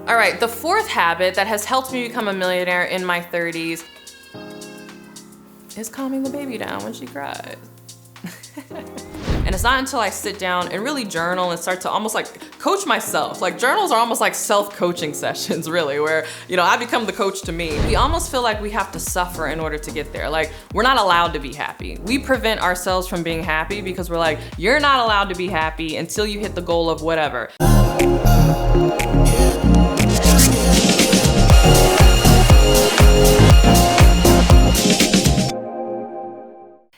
All right, the fourth habit that has helped me become a millionaire in my 30s is calming the baby down when she cries. And it's not until I sit down and really journal and start to almost like coach myself. Like journals are almost like self-coaching sessions really, where, I become the coach to me. We almost feel like we have to suffer in order to get there. Like we're not allowed to be happy. We prevent ourselves from being happy because we're like, you're not allowed to be happy until you hit the goal of whatever.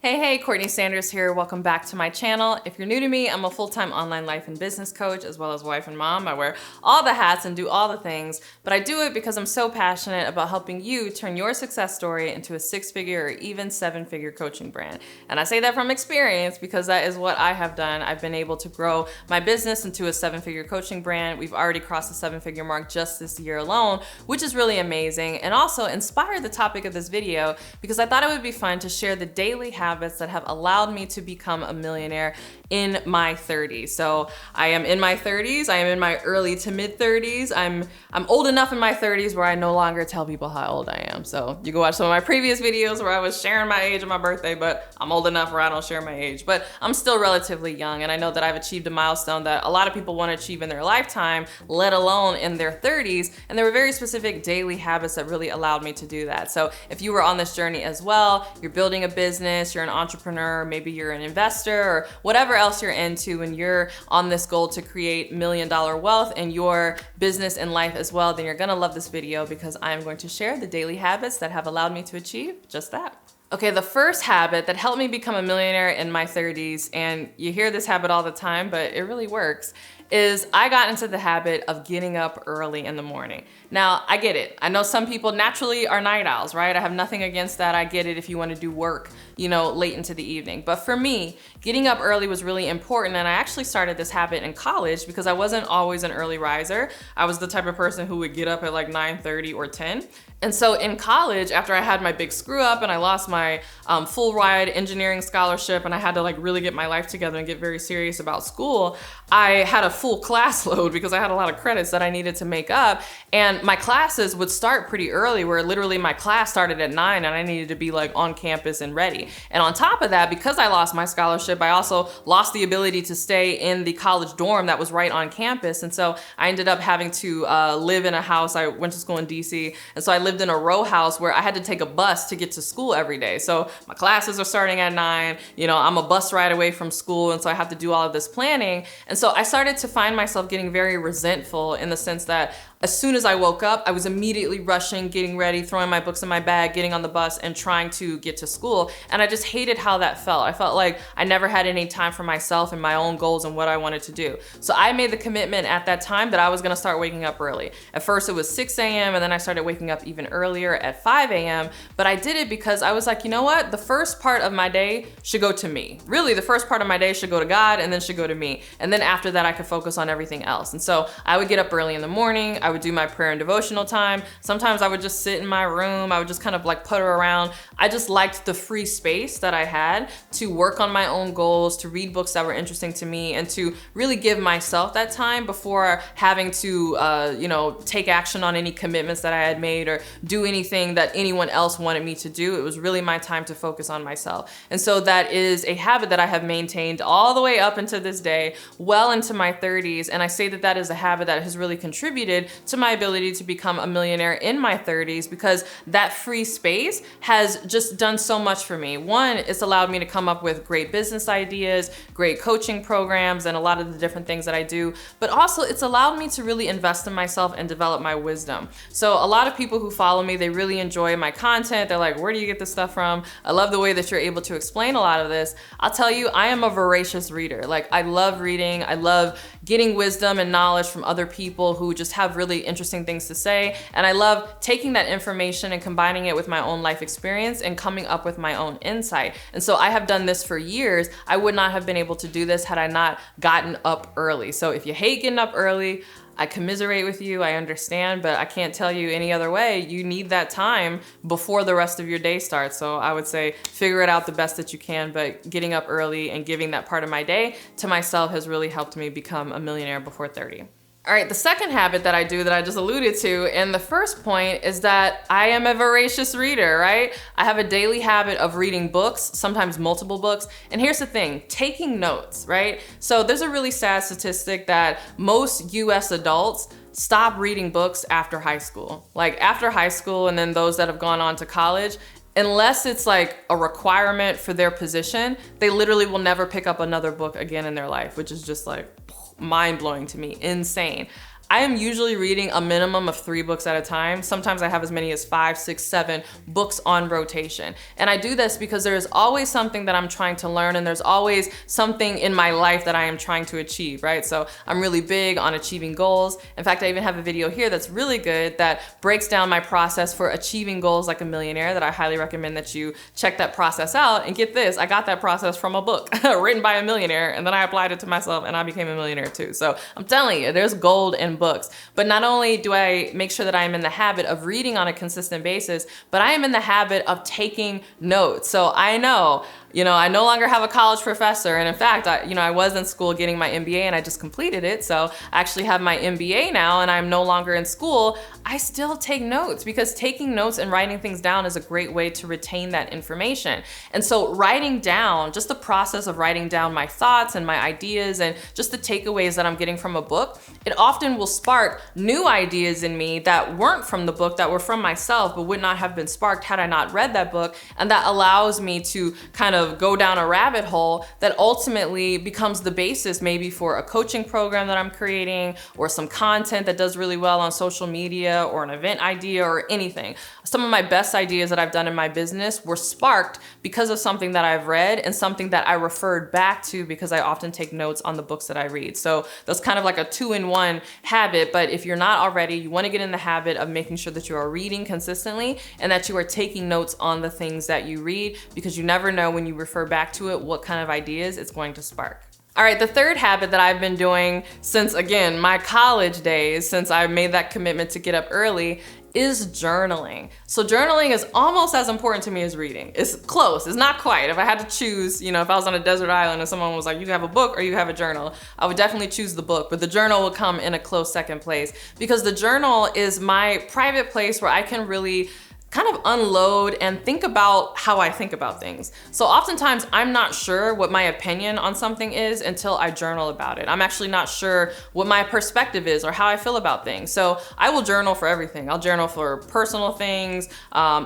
Hey, CourtneyLSanders here. Welcome back to my channel. If you're new to me, I'm a full-time online life and business coach as well as wife and mom. I wear all the hats and do all the things, but I do it because I'm so passionate about helping you turn your success story into a 6-figure or even 7-figure coaching brand. And I say that from experience because that is what I have done. I've been able to grow my business into a 7-figure coaching brand. We've already crossed the 7-figure mark just this year alone, which is really amazing, and also inspired the topic of this video because I thought it would be fun to share the daily habits that have allowed me to become a millionaire in my 30s. So I am in my 30s. I am in my early to mid 30s. I'm old enough in my 30s where I no longer tell people how old I am. So you can watch some of my previous videos where I was sharing my age on my birthday, but I'm old enough where I don't share my age. But I'm still relatively young, and I know that I've achieved a milestone that a lot of people want to achieve in their lifetime, let alone in their 30s. And there were very specific daily habits that really allowed me to do that. So if you were on this journey as well, you're building a business, you're an entrepreneur, maybe you're an investor, or whatever else you're into, and you're on this goal to create $1 million wealth in your business and life as well, then you're gonna love this video because I'm going to share the daily habits that have allowed me to achieve just that. Okay, the first habit that helped me become a millionaire in my 30s, and you hear this habit all the time, but it really works, is I got into the habit of getting up early in the morning. Now, I get it. I know some people naturally are night owls, right? I have nothing against that. I get it if you want to do work, late into the evening. But for me, getting up early was really important, and I actually started this habit in college because I wasn't always an early riser. I was the type of person who would get up at like 9:30 or 10. And so in college, after I had my big screw up and I lost my full ride engineering scholarship and I had to like really get my life together and get very serious about school, I had a full class load because I had a lot of credits that I needed to make up. And my classes would start pretty early, where literally my class started at 9 and I needed to be like on campus and ready. And on top of that, because I lost my scholarship, I also lost the ability to stay in the college dorm that was right on campus. And so I ended up having to live in a house. I went to school in DC. And so I lived in a row house where I had to take a bus to get to school every day. So my classes are starting at 9, I'm a bus ride away from school. And so I have to do all of this planning. And so I started to find myself getting very resentful in the sense that as soon as I woke up, I was immediately rushing, getting ready, throwing my books in my bag, getting on the bus and trying to get to school. And I just hated how that felt. I felt like I never had any time for myself and my own goals and what I wanted to do. So I made the commitment at that time that I was gonna start waking up early. At first it was 6 a.m. and then I started waking up even earlier at 5 a.m. But I did it because I was like, you know what? The first part of my day should go to me. Really, the first part of my day should go to God and then should go to me. And then after that, I could focus on everything else. And so I would get up early in the morning. I would do my prayer and devotional time. Sometimes I would just sit in my room. I would just kind of like putter around. I just liked the free space that I had to work on my own goals, to read books that were interesting to me, and to really give myself that time before having to, take action on any commitments that I had made or do anything that anyone else wanted me to do. It was really my time to focus on myself. And so that is a habit that I have maintained all the way up into this day, well into my 30s. And I say that that is a habit that has really contributed to my ability to become a millionaire in my 30s because that free space has just done so much for me. One, it's allowed me to come up with great business ideas, great coaching programs, and a lot of the different things that I do. But also it's allowed me to really invest in myself and develop my wisdom. So a lot of people who follow me, they really enjoy my content. They're like, where do you get this stuff from? I love the way that you're able to explain a lot of this. I'll tell you, I am a voracious reader. Like I love reading. I love getting wisdom and knowledge from other people who just have really interesting things to say. And I love taking that information and combining it with my own life experience and coming up with my own insight. And so I have done this for years. I would not have been able to do this had I not gotten up early. So if you hate getting up early, I commiserate with you, I understand, but I can't tell you any other way. You need that time before the rest of your day starts. So I would say figure it out the best that you can, but getting up early and giving that part of my day to myself has really helped me become a millionaire before 30. All right, the second habit that I do that I just alluded to in the first point is that I am a voracious reader, right? I have a daily habit of reading books, sometimes multiple books. And here's the thing, taking notes, right? So there's a really sad statistic that most US adults stop reading books after high school. Like after high school, and then those that have gone on to college, unless it's like a requirement for their position, they literally will never pick up another book again in their life, which is just like mind-blowing to me, insane. I am usually reading a minimum of 3 books at a time. Sometimes I have as many as 5, 6, 7 books on rotation. And I do this because there is always something that I'm trying to learn, and there's always something in my life that I am trying to achieve, right? So I'm really big on achieving goals. In fact, I even have a video here that's really good that breaks down my process for achieving goals like a millionaire, that I highly recommend that you check that process out. And get this, I got that process from a book written by a millionaire, and then I applied it to myself and I became a millionaire too. So I'm telling you, there's gold in books. But not only do I make sure that I am in the habit of reading on a consistent basis, but I am in the habit of taking notes. So I know, I no longer have a college professor. And in fact, I was in school getting my MBA and I just completed it. So I actually have my MBA now and I'm no longer in school. I still take notes because taking notes and writing things down is a great way to retain that information. And so writing down, just the process of writing down my thoughts and my ideas and just the takeaways that I'm getting from a book, it often will spark new ideas in me that weren't from the book, that were from myself, but would not have been sparked had I not read that book. And that allows me to kind of go down a rabbit hole that ultimately becomes the basis maybe for a coaching program that I'm creating, or some content that does really well on social media, or an event idea, or anything. Some of my best ideas that I've done in my business were sparked because of something that I've read and something that I referred back to because I often take notes on the books that I read. So that's kind of like a 2-in-1 habit. But if you're not already, you want to get in the habit of making sure that you are reading consistently and that you are taking notes on the things that you read, because you never know when you refer back to it what kind of ideas it's going to spark. All right, the third habit that I've been doing since, again, my college days, since I made that commitment to get up early, is journaling. So journaling is almost as important to me as reading. It's close, it's not quite. If I had to choose, if I was on a desert island and someone was like, you have a book or you have a journal, I would definitely choose the book, but the journal will come in a close second place, because the journal is my private place where I can really kind of unload and think about how I think about things. So oftentimes I'm not sure what my opinion on something is until I journal about it. I'm actually not sure what my perspective is or how I feel about things. So I will journal for everything. I'll journal for personal things,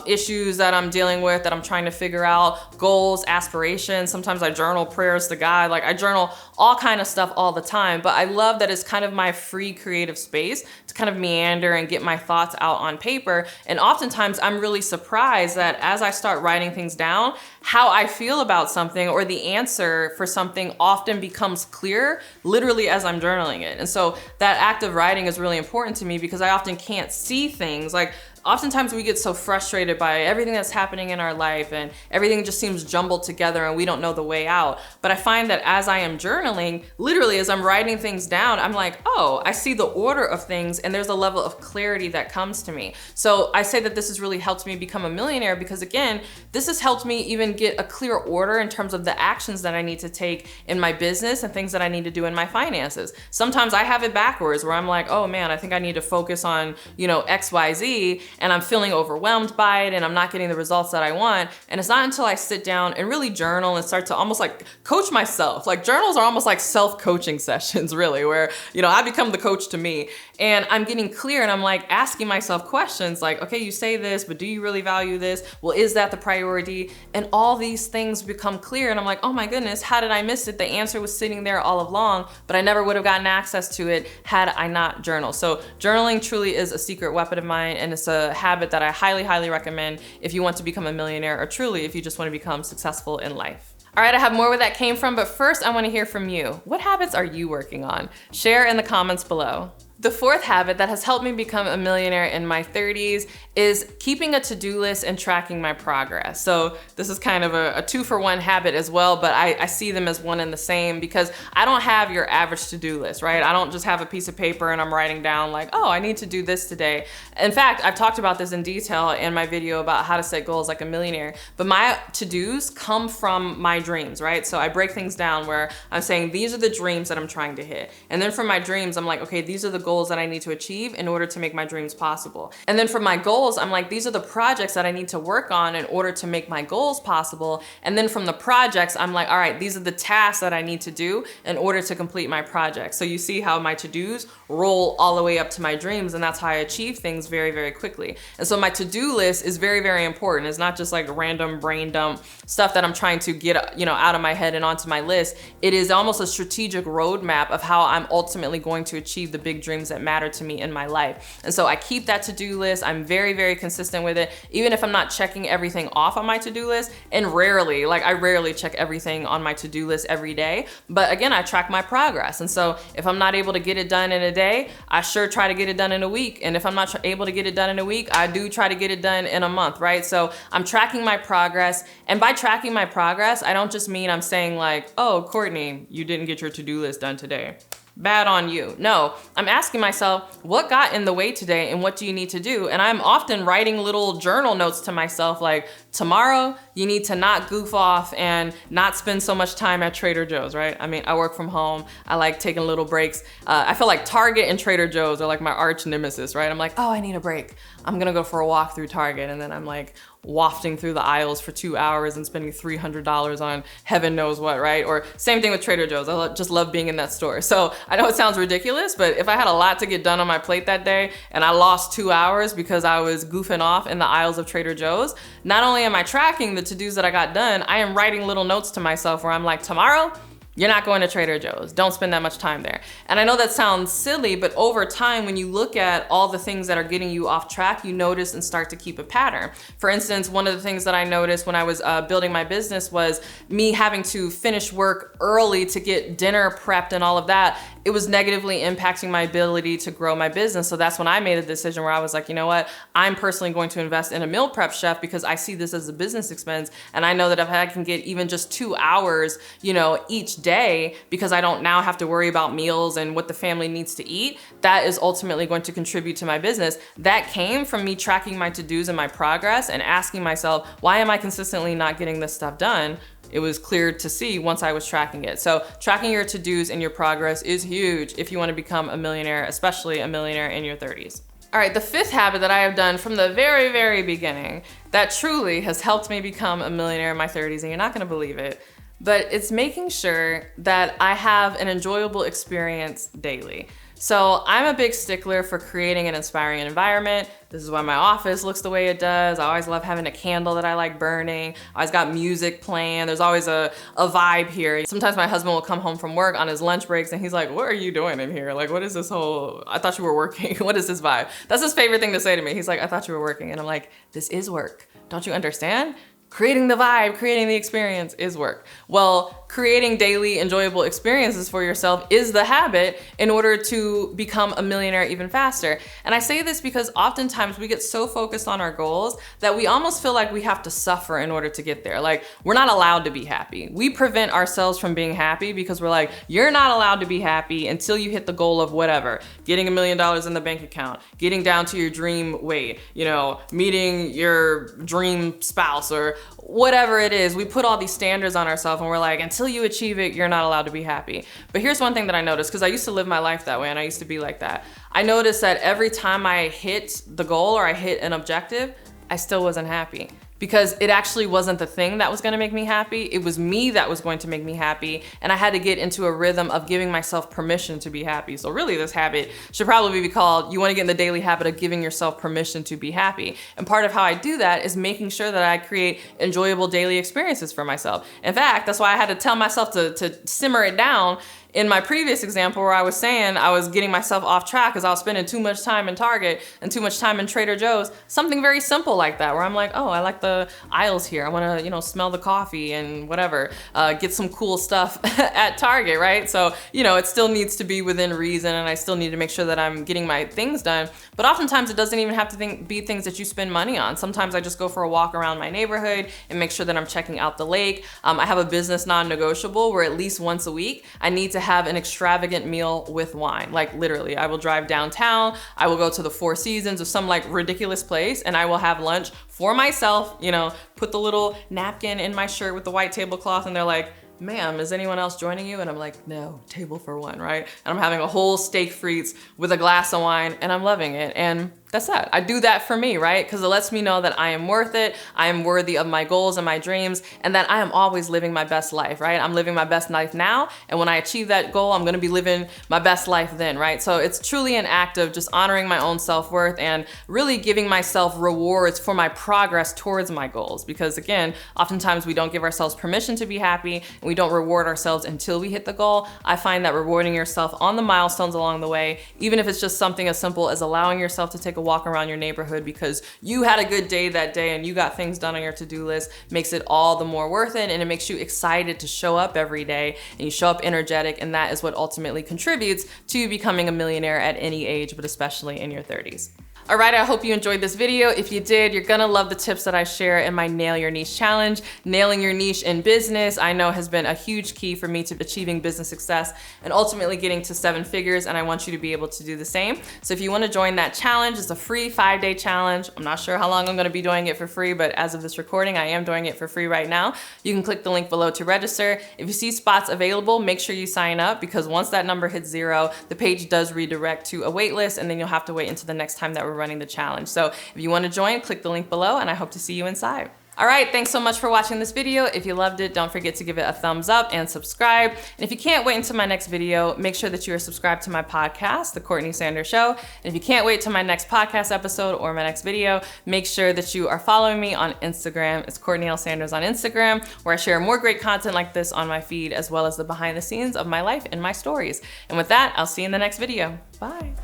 issues that I'm dealing with, that I'm trying to figure out, goals, aspirations. Sometimes I journal prayers to God. Like I journal all kind of stuff all the time, but I love that it's kind of my free creative space to kind of meander and get my thoughts out on paper. And oftentimes I'm really surprised that as I start writing things down, how I feel about something or the answer for something often becomes clear literally as I'm journaling it. And so that act of writing is really important to me because I often can't see things. Like oftentimes we get so frustrated by everything that's happening in our life and everything just seems jumbled together and we don't know the way out. But I find that as I am journaling, literally as I'm writing things down, I'm like, oh, I see the order of things and there's a level of clarity that comes to me. So I say that this has really helped me become a millionaire because again, this has helped me even get a clear order in terms of the actions that I need to take in my business and things that I need to do in my finances. Sometimes I have it backwards where I'm like, oh man, I think I need to focus on, X, Y, Z, and I'm feeling overwhelmed by it and I'm not getting the results that I want. And it's not until I sit down and really journal and start to almost like coach myself. Like journals are almost like self-coaching sessions really, where, I become the coach to me and I'm getting clear and I'm like asking myself questions like, okay, you say this, but do you really value this? Well, is that the priority? And all these things become clear and I'm like, oh my goodness, how did I miss it? The answer was sitting there all along, but I never would have gotten access to it had I not journaled. So journaling truly is a secret weapon of mine, and it's a habit that I highly, highly recommend if you want to become a millionaire or truly if you just want to become successful in life. All right, I have more where that came from, but first I want to hear from you. What habits are you working on? Share in the comments below. The fourth habit that has helped me become a millionaire in my 30s is keeping a to-do list and tracking my progress. So this is kind of a 2-for-1 habit as well, but I see them as one and the same because I don't have your average to-do list, right? I don't just have a piece of paper and I'm writing down like, oh, I need to do this today. In fact, I've talked about this in detail in my video about how to set goals like a millionaire, but my to-dos come from my dreams, right? So I break things down where I'm saying, these are the dreams that I'm trying to hit. And then from my dreams, I'm like, okay, these are the goals that I need to achieve in order to make my dreams possible. And then for my goals, I'm like, these are the projects that I need to work on in order to make my goals possible. And then from the projects, I'm like, all right, these are the tasks that I need to do in order to complete my project. So you see how my to-dos roll all the way up to my dreams, and that's how I achieve things very, very quickly. And so my to-do list is very, very important. It's not just like random brain dump stuff that I'm trying to get, you know, out of my head and onto my list. It is almost a strategic roadmap of how I'm ultimately going to achieve the big dreams that matter to me in my life. And so I keep that to-do list. I'm very, very consistent with it, even if I'm not checking everything off on my to-do list. And rarely, like I rarely check everything on my to-do list every day. But again, I track my progress. And so if I'm not able to get it done in a day, I sure try to get it done in a week. And if I'm not able to get it done in a week, I do try to get it done in a month, right? So I'm tracking my progress. And by tracking my progress, I don't just mean I'm saying like, oh, Courtney, you didn't get your to-do list done today. Bad on you. No, I'm asking myself, what got in the way today and what do you need to do? And I'm often writing little journal notes to myself like, tomorrow you need to not goof off and not spend so much time at Trader Joe's, right? I mean, I work from home. I like taking little breaks. I feel like Target and Trader Joe's are like my arch nemesis, right? I'm like, oh, I need a break. I'm gonna go for a walk through Target. And then I'm like wafting through the aisles for 2 hours and spending $300 on heaven knows what, right? Or same thing with Trader Joe's. I just love being in that store. So I know it sounds ridiculous, but if I had a lot to get done on my plate that day and I lost 2 hours because I was goofing off in the aisles of Trader Joe's, not only am I tracking the to-dos that I got done, I am writing little notes to myself where I'm like, tomorrow, you're not going to Trader Joe's. Don't spend that much time there. And I know that sounds silly, but over time, when you look at all the things that are getting you off track, you notice and start to keep a pattern. For instance, one of the things that I noticed when I was building my business was me having to finish work early to get dinner prepped and all of that. It was negatively impacting my ability to grow my business. So that's when I made a decision where I was like, you know what? I'm personally going to invest in a meal prep chef because I see this as a business expense. And I know that if I can get even just 2 hours, you know, each day, because I don't now have to worry about meals and what the family needs to eat, that is ultimately going to contribute to my business. That came from me tracking my to-dos and my progress and asking myself, why am I consistently not getting this stuff done? It was clear to see once I was tracking it. So tracking your to-dos and your progress is huge if you want to become a millionaire, especially a millionaire in your 30s. All right, the fifth habit that I have done from the very, very beginning that truly has helped me become a millionaire in my 30s, and you're not gonna believe it, but it's making sure that I have an enjoyable experience daily. So I'm a big stickler for creating an inspiring environment. This is why my office looks the way it does. I always love having a candle that I like burning. I always got music playing. There's always a vibe here. Sometimes my husband will come home from work on his lunch breaks and he's like, what are you doing in here? Like, what is this whole, I thought you were working. What is this vibe? That's his favorite thing to say to me. He's like, I thought you were working. And I'm like, this is work. Don't you understand? Creating the vibe, creating the experience is work. Well, creating daily enjoyable experiences for yourself is the habit in order to become a millionaire even faster. And I say this because oftentimes we get so focused on our goals that we almost feel like we have to suffer in order to get there. Like, we're not allowed to be happy. We prevent ourselves from being happy because we're like, you're not allowed to be happy until you hit the goal of whatever, getting $1 million in the bank account, getting down to your dream weight, you know, meeting your dream spouse or whatever it is. We put all these standards on ourselves and we're like, until you achieve it, you're not allowed to be happy. But here's one thing that I noticed, because I used to live my life that way and I used to be like that. I noticed that every time I hit the goal or I hit an objective, I still wasn't happy. Because it actually wasn't the thing that was gonna make me happy. It was me that was going to make me happy. And I had to get into a rhythm of giving myself permission to be happy. So really this habit should probably be called, you wanna get in the daily habit of giving yourself permission to be happy. And part of how I do that is making sure that I create enjoyable daily experiences for myself. In fact, that's why I had to tell myself to simmer it down. In my previous example where I was saying I was getting myself off track because I was spending too much time in Target and too much time in Trader Joe's, something very simple like that where I'm like, oh, I like the aisles here. I want to, you know, smell the coffee and whatever, get some cool stuff at Target, right? So, you know, it still needs to be within reason and I still need to make sure that I'm getting my things done. But oftentimes it doesn't even have to be things that you spend money on. Sometimes I just go for a walk around my neighborhood and make sure that I'm checking out the lake. I have a business non-negotiable where at least once a week, I need to have an extravagant meal with wine. Like literally, I will drive downtown, I will go to the Four Seasons or some like ridiculous place and I will have lunch for myself, you know, put the little napkin in my shirt with the white tablecloth and they're like, ma'am, is anyone else joining you? And I'm like, no, table for one, right? And I'm having a whole steak frites with a glass of wine and I'm loving it. And that's that. I do that for me, right? Because it lets me know that I am worth it, I am worthy of my goals and my dreams, and that I am always living my best life, right? I'm living my best life now, and when I achieve that goal, I'm gonna be living my best life then, right? So it's truly an act of just honoring my own self-worth and really giving myself rewards for my progress towards my goals. Because again, oftentimes we don't give ourselves permission to be happy, and we don't reward ourselves until we hit the goal. I find that rewarding yourself on the milestones along the way, even if it's just something as simple as allowing yourself to take a walk around your neighborhood because you had a good day that day and you got things done on your to-do list, makes it all the more worth it, and it makes you excited to show up every day, and you show up energetic, and that is what ultimately contributes to becoming a millionaire at any age, but especially in your 30s. All right, I hope you enjoyed this video. If you did, you're gonna love the tips that I share in my Nail Your Niche Challenge. Nailing your niche in business, I know, has been a huge key for me to achieving business success and ultimately getting to 7 figures, and I want you to be able to do the same. So if you wanna join that challenge, it's a free 5-day challenge. I'm not sure how long I'm gonna be doing it for free, but as of this recording, I am doing it for free right now. You can click the link below to register. If you see spots available, make sure you sign up, because once that number hits 0, the page does redirect to a wait list, and then you'll have to wait until the next time that we're running the challenge. So if you want to join, click the link below, and I hope to see you inside. All right, thanks so much for watching this video. If you loved it, don't forget to give it a thumbs up and subscribe. And if you can't wait until my next video, make sure that you are subscribed to my podcast, The Courtney Sanders Show. And if you can't wait till my next podcast episode or my next video, make sure that you are following me on Instagram. It's CourtneyLSanders on Instagram, where I share more great content like this on my feed, as well as the behind the scenes of my life and my stories. And with that, I'll see you in the next video. Bye.